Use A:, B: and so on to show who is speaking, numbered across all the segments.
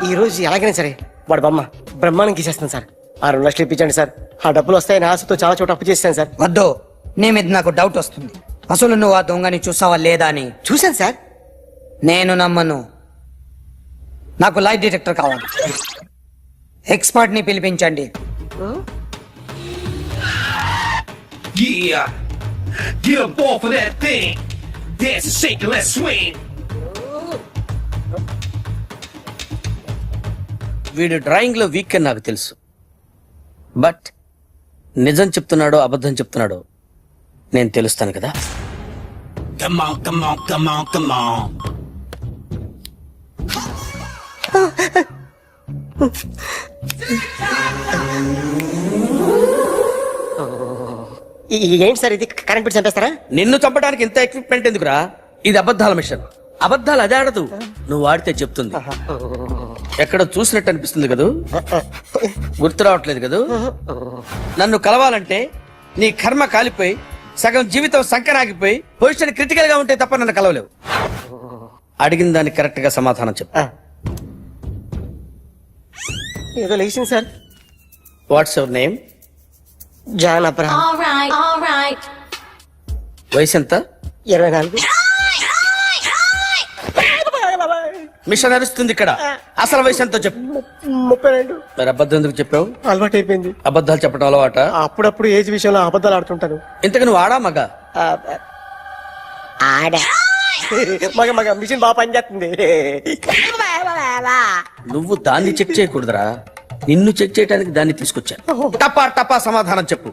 A: ఈ రోజు ఎలాగైనా సరే వాడు బొమ్మ బ్రహ్మాండం గీసేస్తాను సార్. ఆ 2 లక్షలు ఇప్పించండి సార్. ఆ డబ్బులు వస్తాయని ఆశతో చాలా చోట అప్పు చేస్తాను సార్.
B: వద్దు, నీ మీద నాకు డౌట్ వస్తుంది. అసలు నువ్వు ఆ దొంగని చూసావా లేదా అని.
A: చూశాను సార్.
B: నేను నమ్మను. నాకు లైట్ డిటెక్టర్ కావాలి. ఎక్స్పర్ట్ ని పిలిపించండి.
C: Yeah, get up off of that thing. Dance and shake and let's swing.
D: వీడు డ్రాయింగ్ లో వీక్ అని నాకు తెలుసు. బట్ నిజం చెప్తున్నాడో అబద్ధం చెప్తున్నాడో నేను తెలుస్తాను కదా.
C: Come on, come on, come on, come on.
A: ఏంటి సార్ ఇది? కరెంట్ బిల్ చంపేస్తారా?
D: నిన్ను చంపడానికి ఇంత ఎక్విప్మెంట్ ఎందుకురా? ఇది అబద్ధాల మిషన్. అబద్ధాలు అదే ఆడదు, నువ్వు ఆడితే చెప్తుంది. ఎక్కడ చూసినట్టు అనిపిస్తుంది కదూ, గుర్తు రావట్లేదు కదూ. నన్ను కలవాలంటే నీ కర్మ కాలిపోయి సగం జీవితం సంకరాగిపోయి పొజిషన్ క్రిటికల్ గా ఉంటే తప్ప నన్ను కలవలేవు. అడిగిన దానికి కరెక్ట్ గా సమాధానం చెప్పు.
A: ఏదో లేచింది sir.
D: What's your name?
A: John Abraham.
E: All right.
D: వయసు ఎంత?
A: 24.
D: మిషన్ నడుస్తుంది ఇక్కడ. అసలు వయసు ఎంతో చెప్పు.
A: 32.
D: మరి అబద్ధం ఎందుకు చెప్పావు?
A: అలవాటు అయిపోయింది.
D: అబద్ధాలు చెప్పడం అలవాట?
A: అప్పుడప్పుడు ఏజ్ విషయంలో అబద్ధాలు ఆడుతుంటాను.
D: ఇంతకు నువ్వు ఆడా మగ?
A: ఆడా. మగ మగ మిషన్ బాగా పనిచేస్తుంది.
D: నువ్వు దాన్ని చెక్ చేయకూడదురా, నిన్ను చెక్ చేయడానికి దాన్ని తీసుకొచ్చాను. టపా టపా సమాధానం చెప్పు.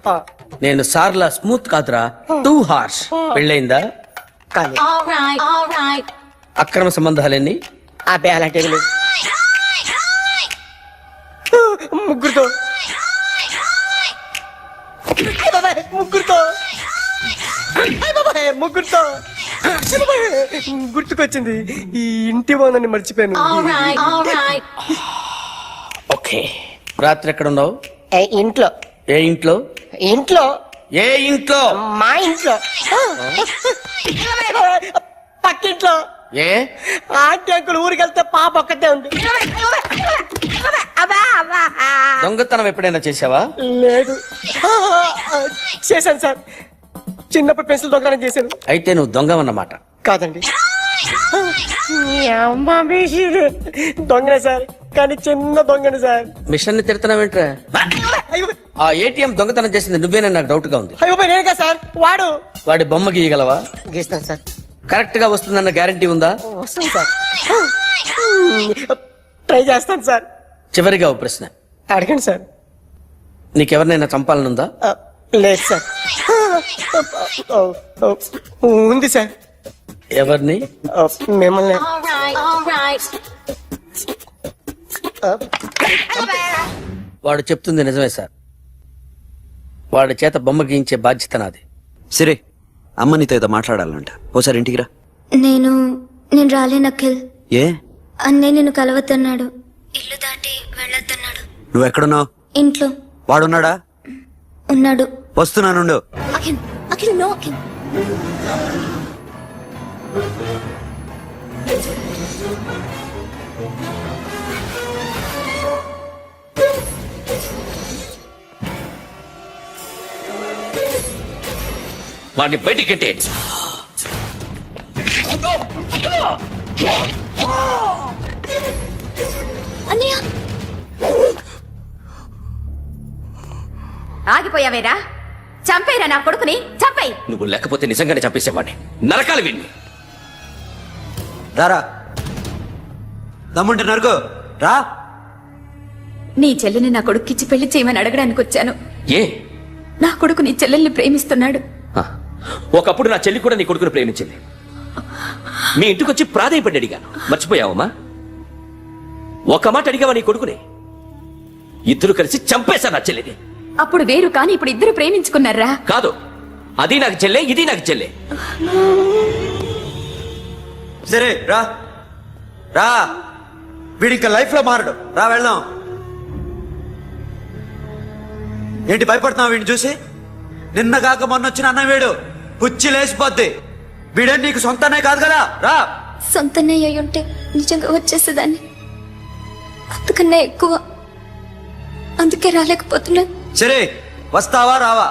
D: నేను సార్లా స్మూత్ కాదురా, టూ హార్ష్. పెళ్ళైందా?
A: కానీ
E: All right.
D: అక్రమ సంబంధాలన్నీ?
A: అబ్బే అలాంటి ముగ్గురుతో ముగ్గురుతో గుర్తుకొచ్చింది. ఈ ఇంటి బాగుందని మర్చిపోయాను.
E: All right.
D: ఓకే. రాత్రి ఎక్కడ ఉన్నావు?
A: ఇంట్లో.
D: ఏ ఇంట్లో?
A: ఇంట్లో.
D: ఏ ఇంట్లో?
A: మా ఇంట్లో. పక్కింట్లో.
D: ఏ
A: ఆంటీ అంకుల్ ఊరికి వెళ్తే పాప ఒక్కతే ఉంది.
D: దొంగతనం ఎప్పుడైనా చేసావా?
A: లేదు. చేశాను సార్. చిన్నప్పుడు పెన్సిల్ దొంగతనం చేశాను.
D: అయితే నువ్వు దొంగవన్నమాట.
A: కాదండి, దొంగనే సార్, కానీ చిన్న దొంగని సార్.
D: మిషన్ ని తిడుతున్నావేంట్రా? ఆ ఏటీఎం దొంగతనం చేసింది నువ్వేనని నాకు డౌట్ గా ఉంది.
A: అయ్యో నేనే కదా సార్.
D: వాడి బొమ్మ గీయగలవా?
A: గీస్తాను సార్.
D: కరెక్ట్ గా వస్తుందన్న గ్యారంటీ ఉందా?
A: వస్తాను సార్. ట్రై చేస్తాను సార్.
D: చివరిగా ఓ ప్రశ్న
A: అడగండి సార్.
D: నీకెవరినైనా చంపాలనుందా?
A: లేదు సార్. ఉంది సార్.
D: ఎవరిని?
A: మిమ్మల్ని.
E: All right.
D: వాడు చెప్తుంది నిజమే సార్. వాడి చేత బొమ్మ గీయించే బాధ్యత నాది.
F: సరే, అమ్మ నీతో ఏదో మాట్లాడాలంట. ఓసారి ఇంటికి రా.
G: నేను రాలేను అఖిల్.
F: ఏ?
G: అన్నయ్య నిన్ను కలవద్దన్నాడు. ఇల్లు దాటి వెళ్ళొద్దన్నాడు.
F: నువ్వు ఎక్కడున్నావు?
G: ఇంట్లో.
F: వాడున్నాడా?
G: ఉన్నాడు.
F: వస్తున్నానుండు.
G: అఖిల్ అఖిల్ నో అఖిల్.
D: వాడిని బయటికి కట్టేయండి.
G: అన్నయ్య
E: ఆగిపోయావేరా? చంపేరా నా కొడుకుని, చంపేయ్.
D: నువ్వు లేకపోతే నిజంగానే చంపేసేవాడిని. నరకాలి వీడిని.
F: రారా, దమ్ముంటే నరుకు రా.
E: నీ చెల్లిని నా కొడుక్కిచ్చి పెళ్లి చేయమని అడగడానికి వచ్చాను.
D: ఏ?
E: నా కొడుకు నీ చెల్లెల్ని ప్రేమిస్తున్నాడు.
H: ఒకప్పుడు నా చెల్లి కూడా నీ కొడుకుని ప్రేమించింది. మీ ఇంటికి వచ్చి ప్రాధేయపడి అడిగాను, మర్చిపోయావమ్మా? ఒక మాట అడిగావా నీ కొడుకుని? ఇద్దరు కలిసి చంపేశా నా చెల్లిని.
E: అప్పుడు వేరు, కానీ ఇప్పుడు ఇద్దరు ప్రేమించుకున్నారా?
H: కాదు, అది నాకు చెల్లె, ఇది నాకు చెల్లె.
F: సరే రా రా, వీడిక లైఫ్ లో మారడు. రా వెళ్దాం. ఏంటి భయపడుతున్నావు వీడిని చూసి? నిన్న కాక మొన్న వచ్చిన అన్న వీడు పుచ్చి లేసిపోద్ది. వీడే నీకు సొంతనే కాదు కదా. రా.
G: సొంతనే అయి ఉంటే నిజంగా వచ్చేసేదాన్ని. అంతకన్నా ఎక్కువ. అందుకే రాలేకపోతున్నాను.
F: సరే వస్తావా రావా?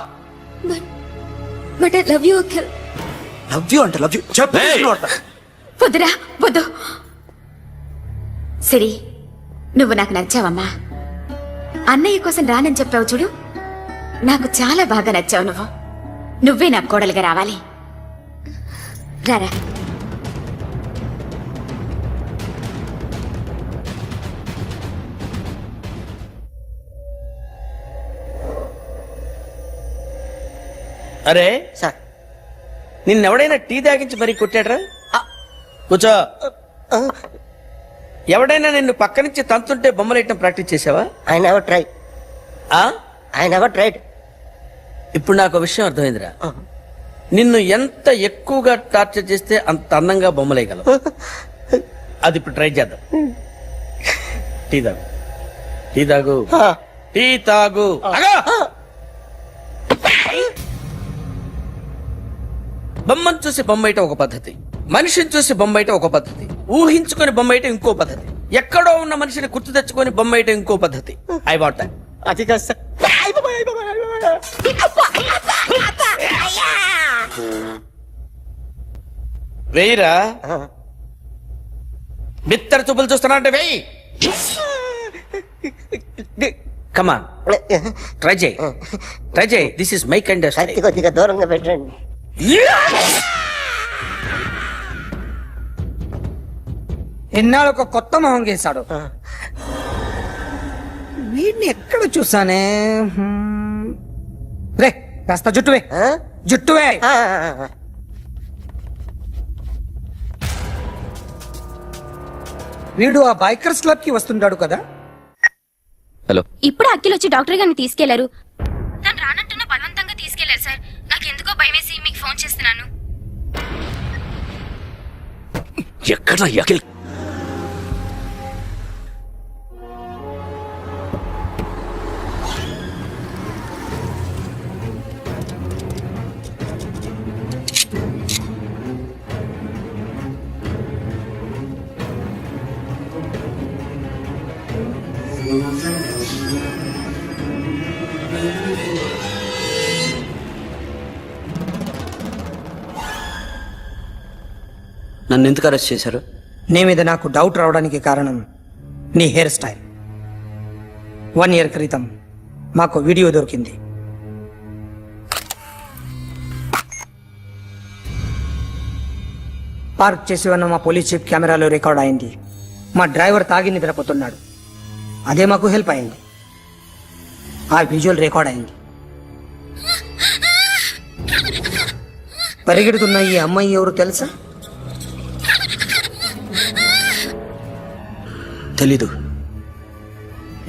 G: But I love you Akhil.
F: Love you అంటే లవ్ యూ చెప్పు.
E: వద్దురా వద్దు. సిరి, నువ్వు నాకు నచ్చావమ్మా. అన్నయ్య కోసం రానని చెప్పావు చూడు, నాకు చాలా బాగా నచ్చావు నువ్వు. నువ్వే నాకు కోడలుగా రావాలి. రారా.
D: అరే,
A: సార్
D: నిన్నెవడైనా టీ తాగించి మరీ కొట్టాడ్రా? కూర్చో. ఎవడైనా నిన్ను పక్క నుంచి తంతుంటే బొమ్మలేయటం ప్రాక్టీస్ చేసావా?
A: I never try.
D: ఆ?
A: I never tried.
D: ఇప్పుడు నాకు విషయం అర్థమైందిరా. నిన్ను ఎంత ఎక్కువగా టార్చర్ చేస్తే అంత అందంగా బొమ్మలేయగలవు. అది ఇప్పుడు ట్రై చేద్దాం. టీ తాగు, టీ తాగు, టీ తాగు. ఆగు! బొమ్మను చూసి బొమ్మయటం ఒక పద్ధతి, మనిషిని చూసి బొమ్మయటం ఒక పద్ధతి, ఊహించుకొని బొమ్మయటం ఇంకో పద్ధతి, ఎక్కడో ఉన్న మనిషిని గుర్తు తెచ్చుకొని బొమ్మయటం ఇంకో పద్ధతి. I want that.
A: అది కాదు సార్.
D: వెయ్యిరా. బిత్తర చూపులు చూస్తున్నా అంటే వెయ్యి. కమాన్, ట్రై చేయి, ట్రై చేయి. This is my kind of
A: కత్తి కొద్దిగా దూరంగా పెట్టండి.
B: ఎన్నాళ్ళు ఒక కొత్త మొహం గీశాడు. వీడిని ఎక్కడ చూసానే? రే, కాస్త జుట్టువే, జుట్టువే. వీడు ఆ బైకర్స్ క్లబ్ కి వస్తుంటాడు కదా?
H: హలో,
G: ఇప్పుడు అఖిల్ వచ్చి డాక్టర్ గారిని తీసుకెళ్లారు. తను రానంటున్న బలవంతంగా తీసుకెళ్లారు సార్. నాకు ఎందుకో భయం వేసి మీకు ఫోన్ చేస్తున్నాను.
H: ఎక్కడ అఖిల్?
F: నన్ను ఎందుకు అరెస్ట్ చేశారు?
B: నీ మీద నాకు డౌట్ రావడానికి కారణం నీ హెయిర్ స్టైల్. 1 year క్రితం మాకు వీడియో దొరికింది. పార్క్ చేసి ఉన్న మా పోలీస్ జీప్ కెమెరాలో రికార్డ్ అయింది. మా డ్రైవర్ తాగి నిద్రపోతున్నాడు. అదే మాకు హెల్ప్ అయింది. ఆ విజువల్ రికార్డ్ అయింది. పరిగెడుతున్న ఈ అమ్మాయి ఎవరు తెలుసా?
F: తెలీదు.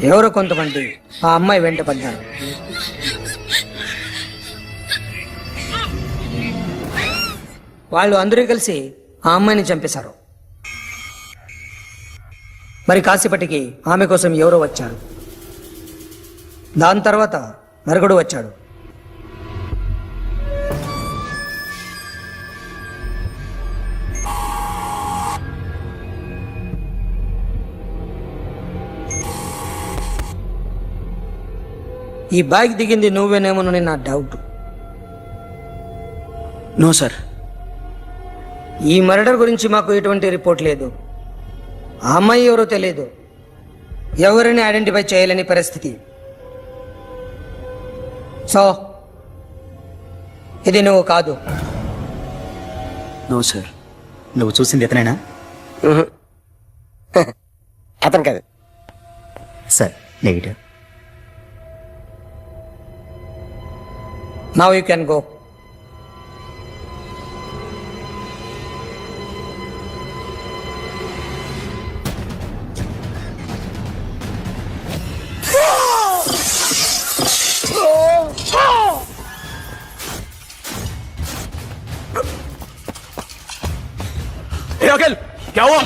B: ఎవరో కొంతమంది ఆ అమ్మాయి వెంట పడ్డారు. వాళ్ళు అందరూ కలిసి ఆ అమ్మాయిని చంపేశారు. మరి కాసేపటికి ఆమె కోసం ఎవరో వచ్చారు. దాని తర్వాత మరొకడు వచ్చాడు. ఈ బైక్ దిగింది నువ్వేనేమోనని నా డౌట్.
F: No sir.
B: ఈ మర్డర్ గురించి మాకు ఎటువంటి రిపోర్ట్ లేదు. ఆ అమ్మాయి ఎవరో తెలియదు. ఎవరిని ఐడెంటిఫై చేయలేని పరిస్థితి. సో ఇది నువ్వు కాదు.
F: No sir. నువ్వు చూసింది ఇతనేనా?
A: అతను కాదు
F: sir. Negative.
B: Now you can go.
H: Akhil, क्या हुआ?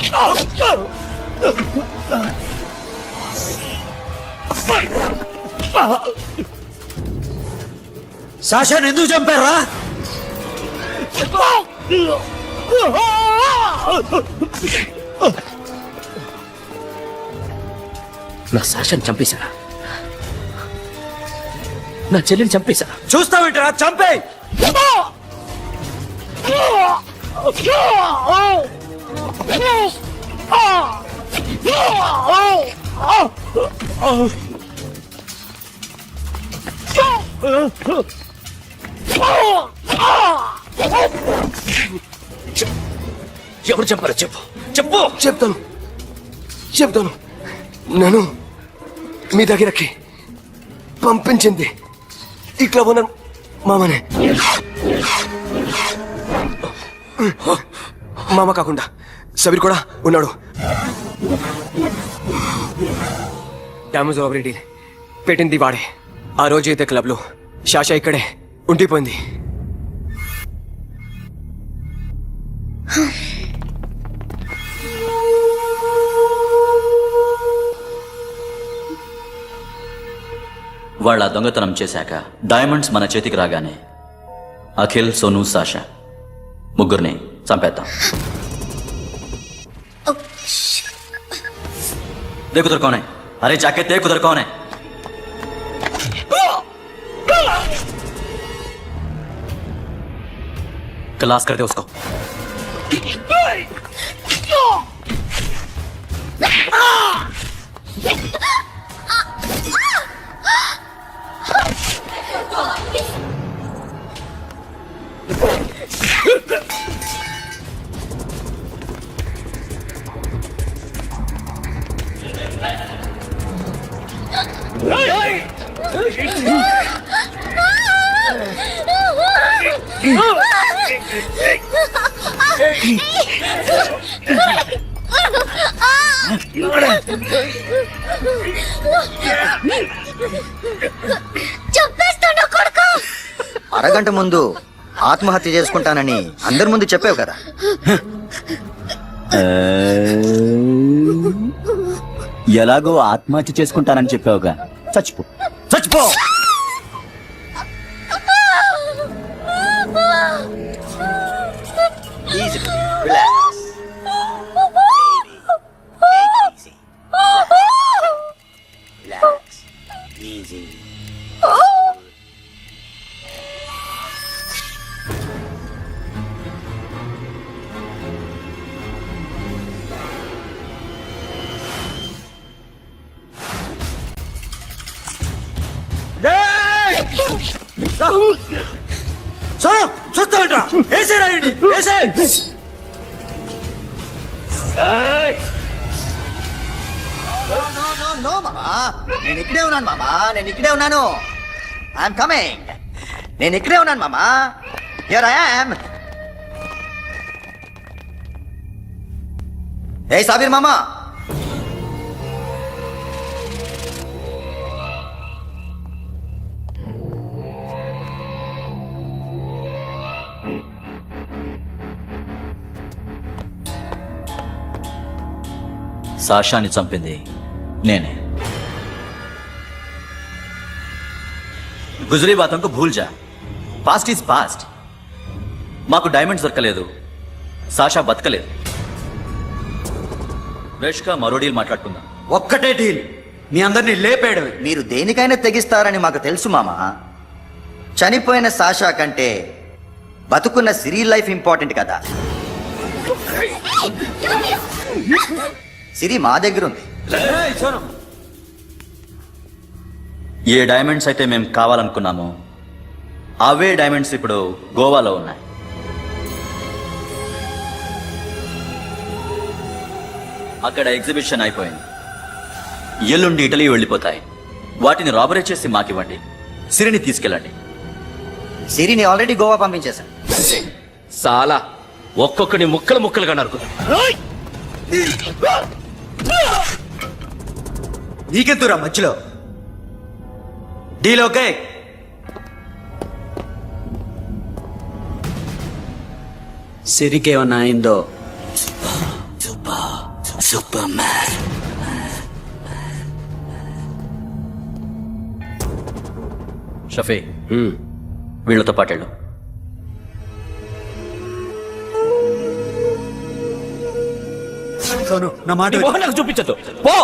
F: సాషాని ఎందుకు చంపారా?
D: నా సాషాన్ని చంపేశారా? నా చెల్లిని చంపేశారా?
F: చూస్తావేంటరా, చంపే.
D: ఎవరు చంపారో చెప్పు, చెప్పు.
A: చెప్తాను. నేను మీ దగ్గరకి పంపించింది ఇట్లా ఉన్న మామనే. మామ కాకుండా సబీర్ కూడా ఉన్నాడు. డ్యామేజ్ ఓవర్ డీల్ పెట్టింది వాడే. ఆ రోజు అయితే క్లబ్లో శాషా ఇక్కడే ఉండిపోయింది.
I: వాళ్ళ దొంగతనం చేశాక డైమండ్స్ మన చేతికి రాగానే అఖిల్, సోను, సాషా ముగ్గురిని చంపేద్దాం. देख उधर कौन है? अरे जाके देख उधर कौन है? क्लास कर दे उसको.
G: చంపేస్తాను కొడుకు.
J: అరగంట ముందు ఆత్మహత్య చేసుకుంటానని అందరి ముందు చెప్పావు కదా.
I: ఎలాగో ఆత్మహత్య చేసుకుంటానని చెప్పావుగా, చచ్చిపో చచ్చిపో.
F: చూస్తావేంట్రా, వేసేరా వీడిని, వేసే.
J: నేను ఇక్కడే ఉన్నాను మామా, నేను ఇక్కడే ఉన్నాను. I'm coming. నేను ఇక్కడే ఉన్నాను మామా. Here I am. ఏ సాబీర్ మామా,
I: సాషాని చంపింది నేనే. గుజరీ బాతంకు భూల్ జా, పాస్ట్ ఈజ్ పాస్ట్. మాకు డైమండ్స్ దొరకలేదు, సాషా బతకలేదు. వేష్గా మరో డీల్ మాట్లాడుకుందాం.
F: ఒక్కటే డీల్, మీ అందరినీ లేపేయడం.
J: మీరు దేనికైనా తెగిస్తారని మాకు తెలుసు మామా. చనిపోయిన సాషా కంటే బతుకున్న సిరి లైఫ్ ఇంపార్టెంట్ కదా. సిరి మా దగ్గర ఉంది.
I: ఏ డైమండ్స్ అయితే మేము కావాలనుకున్నామో అవే డైమండ్స్ ఇప్పుడు గోవాలో ఉన్నాయి. అక్కడ ఎగ్జిబిషన్ అయిపోయింది. ఎల్లుండి ఇటలీ వెళ్ళిపోతాయి. వాటిని రాబరీ చేసి మాకివ్వండి, సిరిని తీసుకెళ్ళండి.
J: సిరిని ఆల్రెడీ గోవా పంపించేశాను.
D: సాలా ఒక్కొక్కని ముక్కలు ముక్కలుగా నరుకుతా.
F: నీకెందురా మధ్యలో? Deal okay.
B: సిరికేమన్నా అయిందో
I: షఫీ, వీళ్ళతో పాటేళ్ళు.
F: సోను, నా మాట
D: నీ మొహం నాకు చూపించద్దు, పో.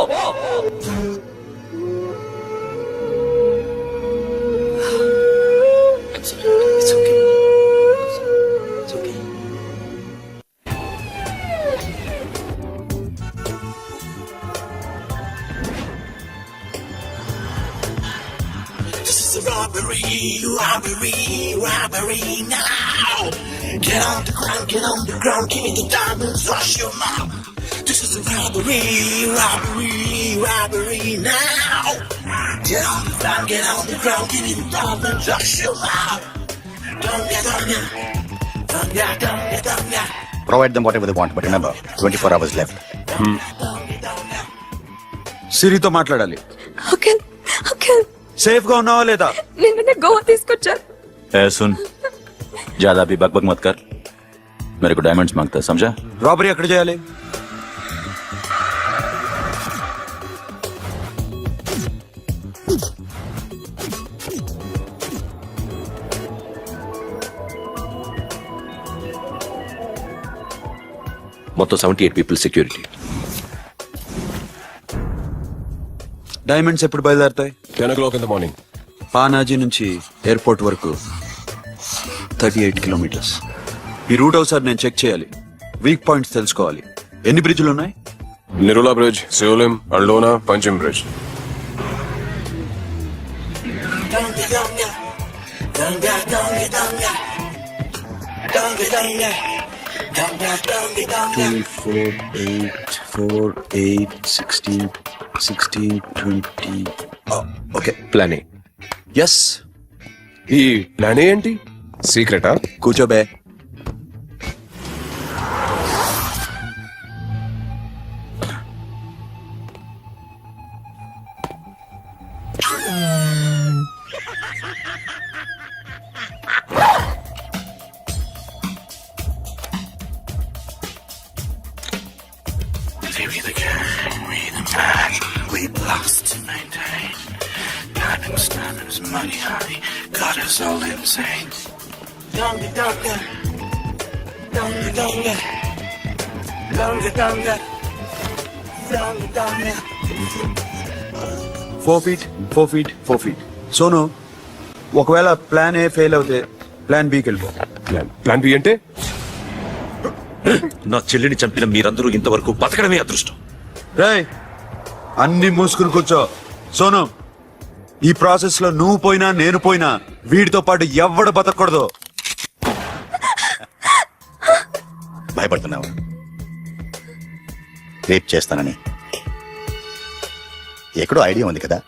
C: robbery now. Get on the ground, give me the diamonds, rush your mouth. This is a robbery now. Get on the ground, give me the diamonds, rush your mouth. Don't get on ya.
J: Provide them whatever they want, but remember, 24 hours left.
F: సిరితో మాట్లాడాలి.
K: Uncle uncle
F: safe గా ఉన్నావా లేదా?
K: నిన్న గోవా తీసుకొచ్చారు.
I: ए सुन, ज्यादा भी बकबक मत कर. मेरे को डायमंड्स मांगता है, समझा?
F: రాబరీ ఎక్కడ చేయాలి?
H: మొత్తం 78 పీపుల్ సెక్యూరిటీ.
F: డైమండ్స్ ఎప్పుడు బయలుదేరుతాయి?
L: 10 o'clock in the morning.
F: Panaji నుంచి ఎయిర్పోర్ట్ వరకు 38 కిలోమీటర్స్. ఈ రూట్ ఒకసారి నేను చెక్ చేయాలి. వీక్ పాయింట్స్ తెలుసుకోవాలి. ఎన్ని బ్రిడ్జ్లు ఉన్నాయి?
L: Nirula Bridge, Seolim, Aldona, Panchim Bridge.
F: Okay,
L: plan A.
F: Yes.
L: ఈ ప్లాన్ ఏంటి? సీక్రెటా?
F: కూర్చోబే.
C: We've lost to maintain. Diamonds, money, honey, got us all insane. Donga.
F: 4 feet. Sonu, ఒకవేళ ప్లాన్ ఏ ఫెయిల్ అవుతే ప్లాన్ బికి వెళ్ళిపో.
L: ప్లాన్ బి అంటే?
H: నా చెల్లిని చంపిన మీరందరూ ఇంతవరకు బతకడమే అదృష్టం.
F: రేయ్, అన్ని మూసుకుని కూర్చో. సోను, ఈ ప్రాసెస్ లో నువ్వు పోయినా నేను పోయినా వీడితో పాటు ఎవడు బతకూడదు.
J: భయపడుతున్నావా? రేప్ చేస్తానని ఎక్కడో ఐడియా ఉంది కదా,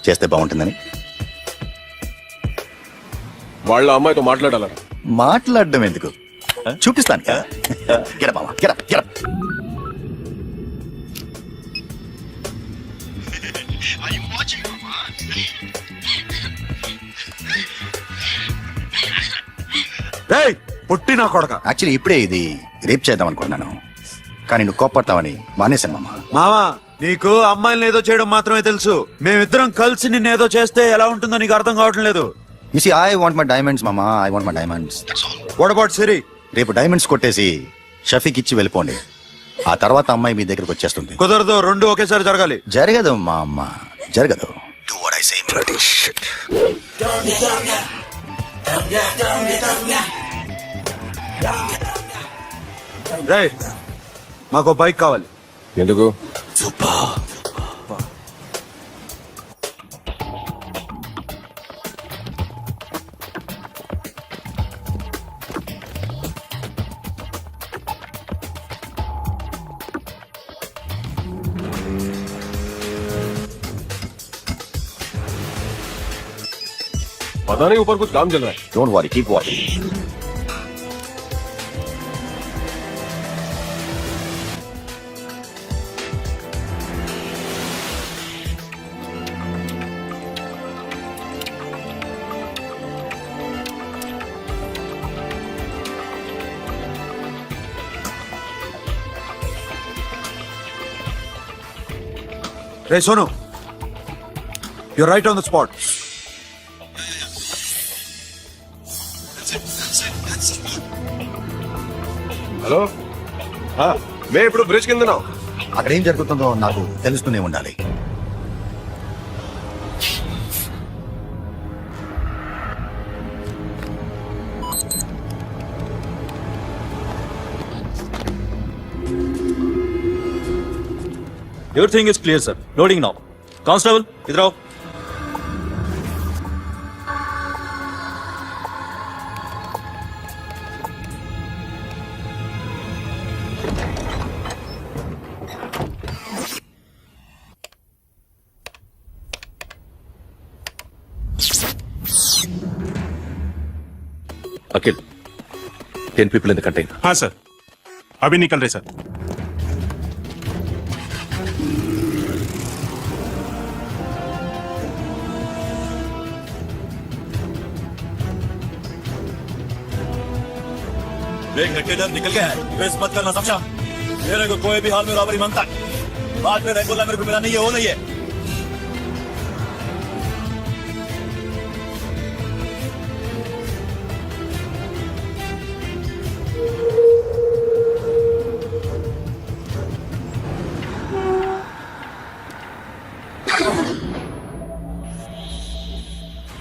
J: చేస్తే బాగుంటుందని.
L: వాళ్ళ అమ్మాయితో మాట్లాడాల.
J: మాట్లాడడం ఎందుకు, చూపిస్తాను కదా. గెర బావా, గెర.
F: రేయ్, పుట్టి నా కొడక.
J: యాక్చువల్లీ ఇప్పుడే ఇది రేప్ చేద్దాం అనుకున్నాను, కానీ నువ్వు కోప్పడతావని మానేశాను మామ.
F: మావా, నీకు అమ్మాయిలను ఏదో చేయడం మాత్రమే తెలుసు. మేమిద్దరం కలిసి నిన్నేదో చేస్తే ఎలా ఉంటుందో నీకు అర్థం కావటం లేదు.
J: You see, I want my diamonds, mama. I want my diamonds.
F: What about సిరి?
J: రేపు డైమండ్స్ కొట్టేసి షఫీక్ ఇచ్చి వెళ్ళిపోండి. ఆ తర్వాత అమ్మాయి మీ దగ్గరకు వచ్చేస్తుంది.
F: కుదరదు, రెండు ఒకేసారి జరగాలి.
J: జరగదు మా అమ్మ, జరగదు. Do what I say, bloody shit.
F: రేయ్, మాకు బైక్ కావాలి.
L: ఎందుకు? पता नहीं ऊपर कुछ काम चल रहा है.
J: Don't worry, keep watching.
F: Ray Sonu, you're right on the spot.
L: Hello, మేము ఇప్పుడు బ్రిడ్జ్ కింద ఉన్నాం.
J: అక్కడ ఏం జరుగుతుందో నాకు తెలుస్తూనే ఉండాలి.
I: Everything is clear, sir. Loading now. Constable, इधर आओ.
L: अखिल 10 people in the container.
M: हाँ सर, अभी निकल रहे सर.
C: कंटेनर निकल गया है, वेस्ट मत करना, समझा? मेरे को कोई भी हाल में रॉबरी मांगता है, बाद में नहीं बोलना मेरे को मिला नहीं है, वो नहीं है.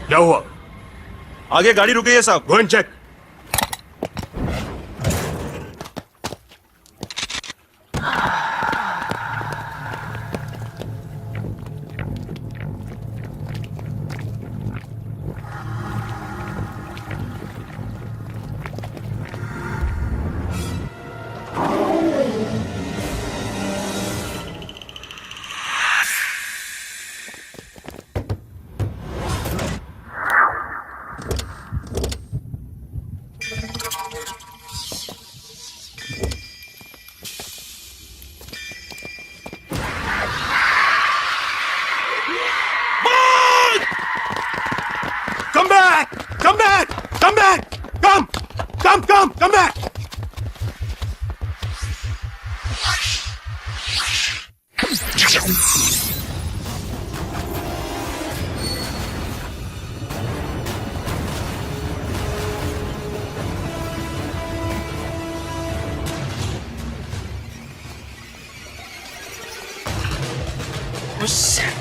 M: क्या हुआ? आगे गाड़ी रुकी है साहब, go and check. Come back! Come back! Come back! Come back!
C: Oh shit!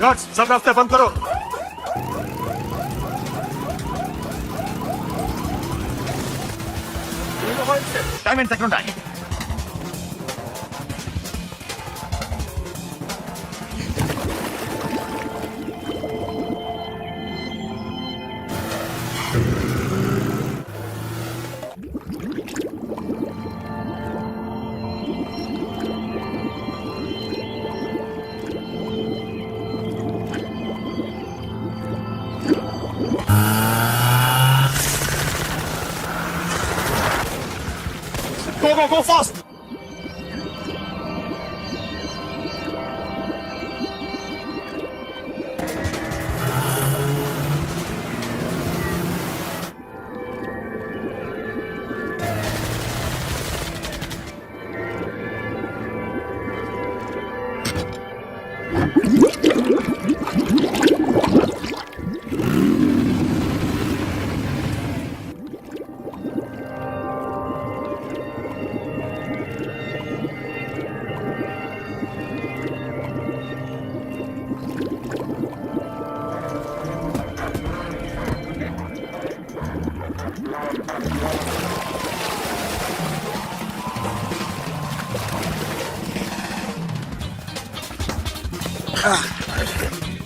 M: Guards, सब रास्ते बंद करो.
C: Time and second time. Go fast!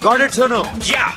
M: Got it, Sonu.
C: Yeah!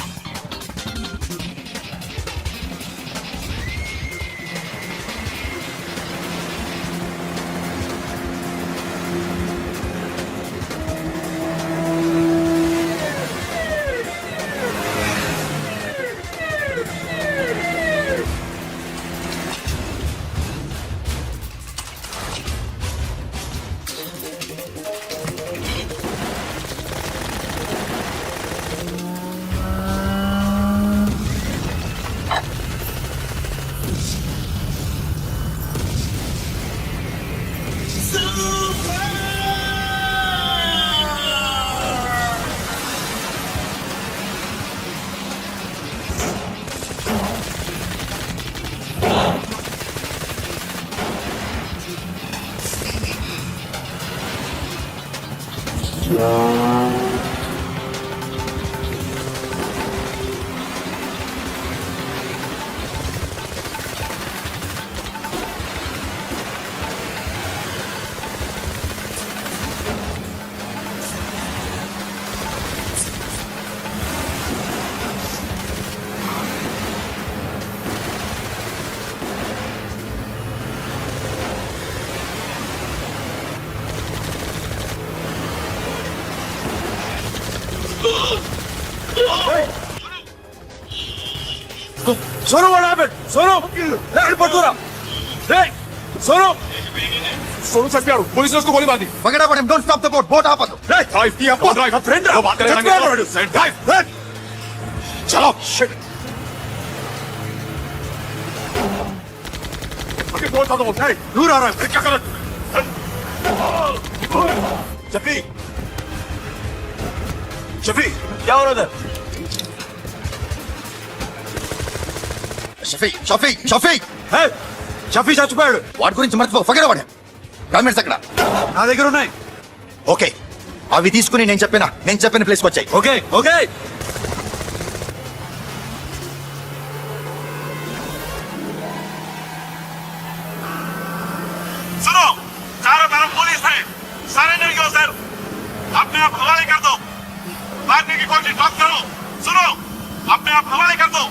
M: Sonu what happened? Sonu पटूरा सोनू सोनू सच में पुलिस ने उसको गोली मार दी
J: Forget about him. Don't stop the boat. Boat आप दो.
M: ड्राइव किया ड्राइव फ्रेंड बात करेंगे ड्राइव चलो शिट ओके बोट आ दो दूर आ रहा है क्या कर शफी शफी क्या हो रहा है
J: షఫీ
M: షఫీ చచ్చిపోయాడు
J: వాడి గురించి మర్చిపో ఫర్గెట్ అబౌట్ హిమ్ డాక్యుమెంట్స్ ఎక్కడ
M: నా దగ్గర ఉన్నాయి
J: ఓకే అవి తీసుకుని నేను చెప్పిన ప్లేస్కి వచ్చాయి
M: ఓకే ఓకే सुनो चारों तरफ पुलिस है सरेंडर करो सर अपने आप हवाले कर दो भागने की कोशिश मत करो सुनो अपने आप हवाले कर दो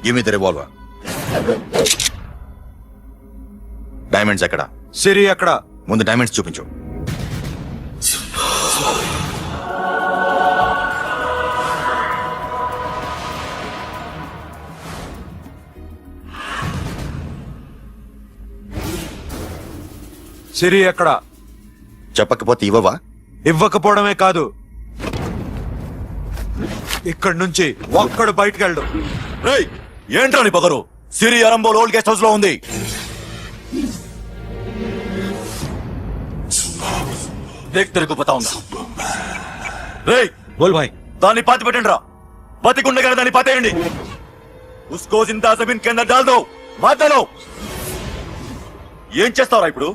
J: Give me the revolver. Diamonds ఎక్కడ
M: సిరి ఎక్కడ
J: ముందు డైమండ్స్ చూపించు
M: సిరి ఎక్కడ
J: చెప్పకపోతే ఇవ్వవా
M: ఇవ్వకపోవడమే కాదు ఇక్కడి నుంచి ఒక్కడు బయటకు వెళ్ళు
J: రేయ్ ఏంట్రా నీ పొగరు సిరి అరంబోల్ ఓల్డ్ గెస్ట్ హౌస్ లో ఉంది దేఖ్ తెరకు బతాऊंगा రేయ్
M: బోల్ భాయ్
J: దాన్ని పాతి పెట్టండి రా బతికుండగా దాన్ని పాతేయండి ఉస్కో జిందా జమీన్ కే అందర్ డాల్ దో మార్ డాలో ఏం చేస్తావురా ఇప్పుడు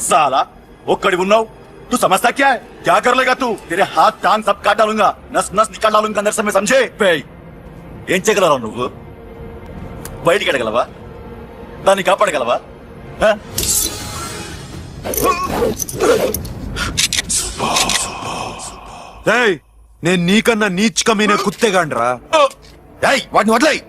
J: साला ఒక్కడి ఉన్నావు तू समझता क्या है क्या कर लेगा तू तेरे हाथ टांग सब काट डालूंगा नस नस निकाल डालूंगा अंदर से मैं समझे ఏం చేయగలరా నువ్వు బయటికి ఎడగలవా దాన్ని కాపాడగలవా
M: నేను నీకన్నా నీచకమైన కుత్తేగాండ్రా
J: వాటిని వదిలేయ్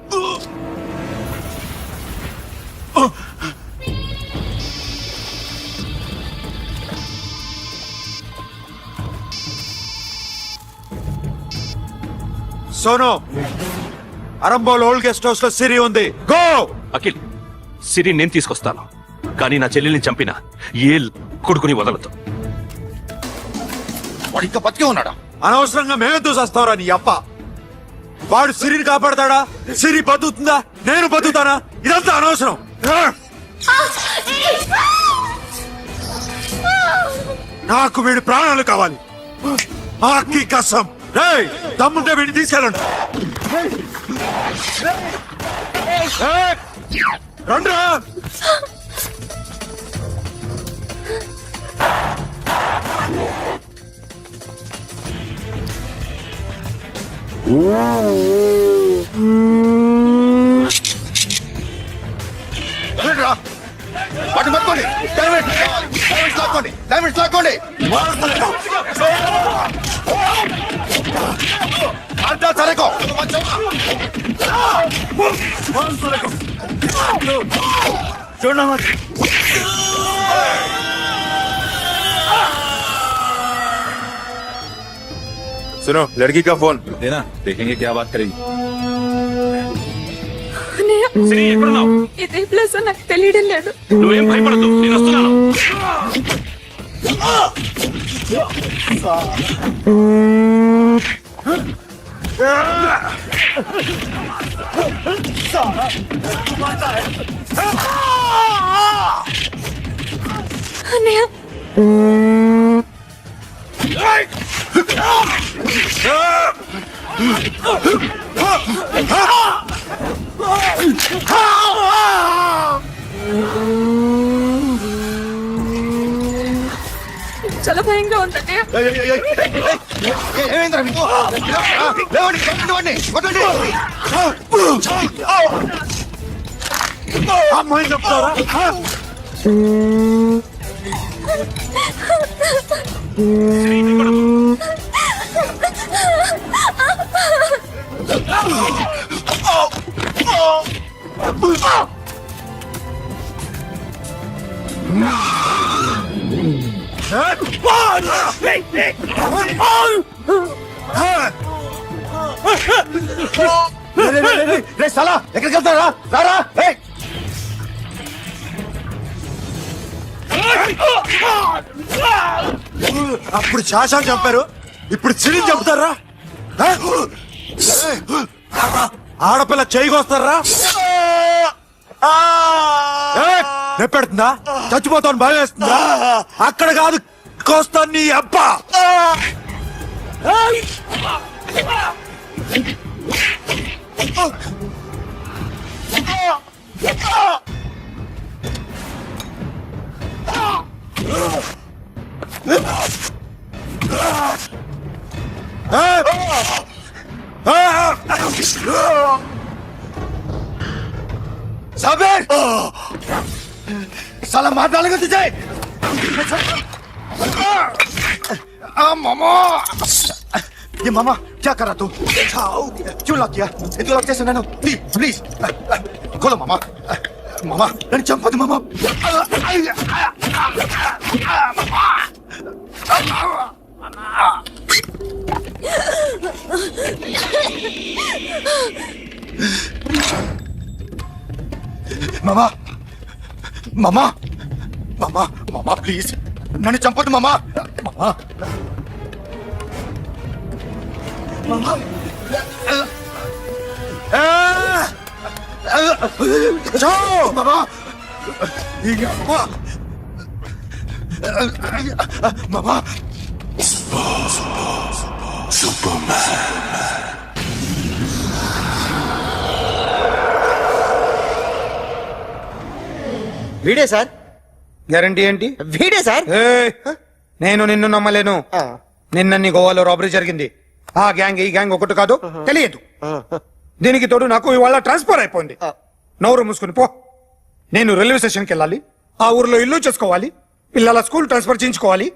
M: Sonu Arambol old guest house లో సిరి ఉంది గో
L: అఖిల్ సిరి నేను తీసుకొస్తాను కానీ నా చెల్లెల్ని చంపిన ఏ కొడుకుని వదలదు
J: వాడు ఇంకా బతికే ఉన్నాడా
M: అనవసరంగా మేమెందుకు చేస్తావురా నీ అప్ప వాడు సిరిని కాపాడతాడా సిరి బతుకుతుందా నేను బతుకుతానా ఇదంతా అనవసరం నాకు వీడి ప్రాణాలు కావాలి ఆకి కసం రేయ్ దమ్ముంటే వీడిని తీసుకెళ్ళండి రండ్రా
J: వాటిని పట్టుకోండి డైమండ్స్ లాక్కోండి డైమండ్స్ లాక్కోండి అంతా సరేకో చూడమ్మా
L: सुनो लड़की का फोन देना देखेंगे क्या बात करेगी
K: ఇదే ప్లేస్ నాకు తెలియడం లేదు
L: నువ్వేం భయపడద్దు నేను వస్తున్నాను
K: అన్నయ్య చాలా భయంగా ఉందండి.
J: అమ్మాయి చెప్తారా రే సలా ఎక్కడికి వెళ్తారా రారా అప్పుడు శాసనం చంపారు ఇప్పుడు చిరి చంపుతారా ఆడపిల్ల చేయికొస్తారా నెప్పెడుతుందా చచ్చిపోతాను భయం వేస్తుందా అక్కడ కాదు కోస్తాను నీ అబ్బా साबिर साला मार डालेगा तुझे मामा ये मामा क्या करा तू क्यों लग गया इतना लगता है सुना प्लीज प्लीज खोलो मामा मामा नन्ही चंपదు मामा మామా మామా మామా మామా ప్లీజ్ నన్ను చంపొద్దు మామా మామా మామా మామా మామా
A: వీడే సార్
B: గ్యారంటీ ఏంటి?
A: వీడే సార్.
B: నేను నిన్ను నమ్మలేను. నిన్న గోవాలో రాబరీ జరిగింది. ఆ గ్యాంగ్ ఈ గ్యాంగ్ ఒకటి కాదు తెలియదు. దీనికి తోడు నాకు ఇవాళ ట్రాన్స్ఫర్ అయిపోయింది. నోరు మూసుకుని పో. నేను రైల్వే స్టేషన్కి వెళ్ళాలి, ఆ ఊర్లో ఇల్లు చేసుకోవాలి, పిల్లల స్కూల్ ట్రాన్స్ఫర్ చేయించుకోవాలి.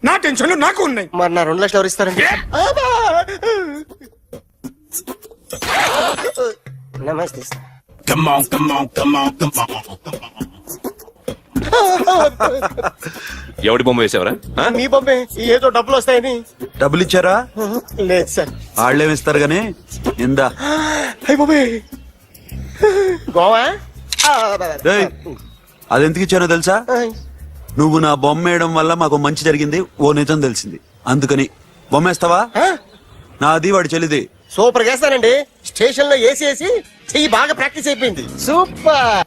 B: నా టెన్షన్లు నాకు ఉన్నాయి.
A: మరి నా 2 లక్షలు ఎవరు ఇస్తారండి? నమస్తే sir.
C: Come on, come on, come on, come on, come on.
L: ఎవడి బొమ్మ వేసావరా?
A: మీ బొమ్మే ఏదో డబ్బులు వస్తాయని.
F: డబ్బులు ఇచ్చారా?
A: లేదు సార్.
F: వాళ్ళేమిస్తారు గానీ ఇందా
A: గోవా
F: అదెందుకు ఇచ్చానో తెలుసా? నువ్వు నా బొమ్మ వేయడం వల్ల మాకు మంచి జరిగింది, ఓ నిజం తెలిసింది. అందుకని బొమ్మేస్తావా? నాది వాడి చెల్లిది.
A: సూపర్ గా వేస్తానండి. స్టేషన్ లో ఏసీ చెయ్యి బాగా ప్రాక్టీస్ అయిపోయింది. సూపర్.